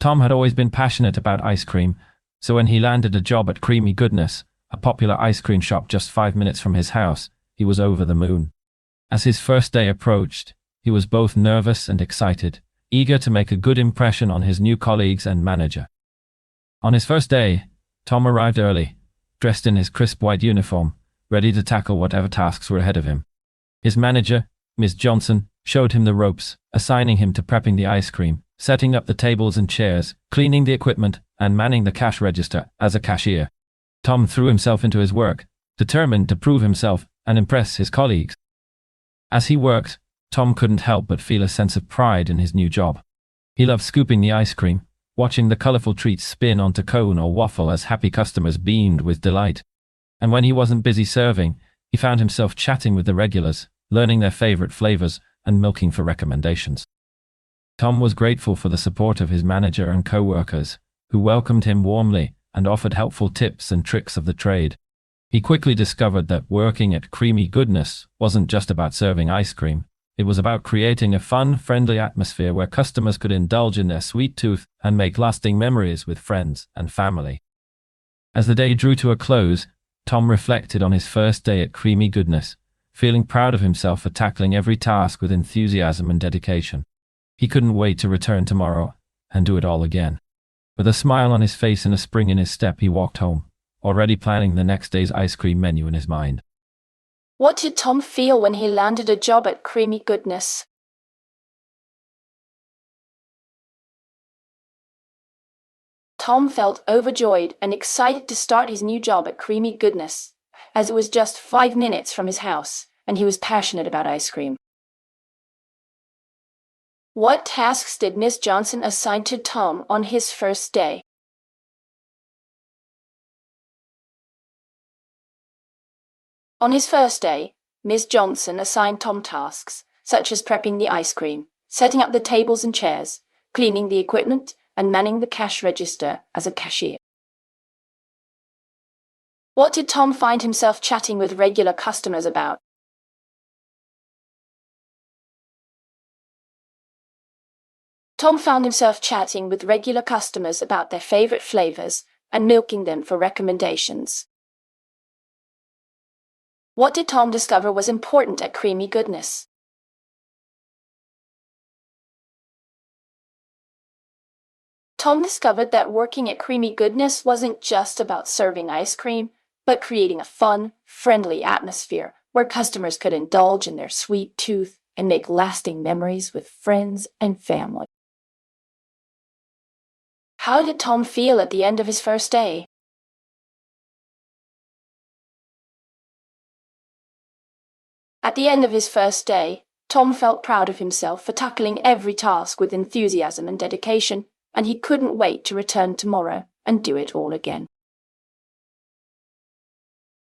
Tom had always been passionate about ice cream, so when he landed a job at Creamy Goodness, a popular ice cream shop just 5 minutes from his house, he was over the moon. As his first day approached, he was both nervous and excited, eager to make a good impression on his new colleagues and manager. On his first day, Tom arrived early, dressed in his crisp white uniform, ready to tackle whatever tasks were ahead of him. His manager, Ms. Johnson, showed him the ropes, assigning him to prepping the ice cream, setting up the tables and chairs, cleaning the equipment, and manning the cash register as a cashier. Tom threw himself into his work, determined to prove himself and impress his colleagues. As he worked, Tom couldn't help but feel a sense of pride in his new job. He loved scooping the ice cream, watching the colorful treats spin onto cone or waffle as happy customers beamed with delight. And when he wasn't busy serving, he found himself chatting with the regulars, learning their favorite flavors and milking for recommendations. Tom was grateful for the support of his manager and co-workers, who welcomed him warmly and offered helpful tips and tricks of the trade. He quickly discovered that working at Creamy Goodness wasn't just about serving ice cream. It was about creating a fun, friendly atmosphere where customers could indulge in their sweet tooth and make lasting memories with friends and family. As the day drew to a close, Tom reflected on his first day at Creamy Goodness, feeling proud of himself for tackling every task with enthusiasm and dedication. He couldn't wait to return tomorrow and do it all again. With a smile on his face and a spring in his step, he walked home, already planning the next day's ice cream menu in his mind. What did Tom feel when he landed a job at Creamy Goodness? Tom felt overjoyed and excited to start his new job at Creamy Goodness, as it was just 5 minutes from his house, and he was passionate about ice cream. What tasks did Miss Johnson assign to Tom on his first day? On his first day, Miss Johnson assigned Tom tasks, such as prepping the ice cream, setting up the tables and chairs, cleaning the equipment, and manning the cash register as a cashier. What did Tom find himself chatting with regular customers about? Tom found himself chatting with regular customers about their favorite flavors and milking them for recommendations. What did Tom discover was important at Creamy Goodness? Tom discovered that working at Creamy Goodness wasn't just about serving ice cream, but creating a fun, friendly atmosphere where customers could indulge in their sweet tooth and make lasting memories with friends and family. How did Tom feel at the end of his first day? At the end of his first day, Tom felt proud of himself for tackling every task with enthusiasm and dedication, and he couldn't wait to return tomorrow and do it all again.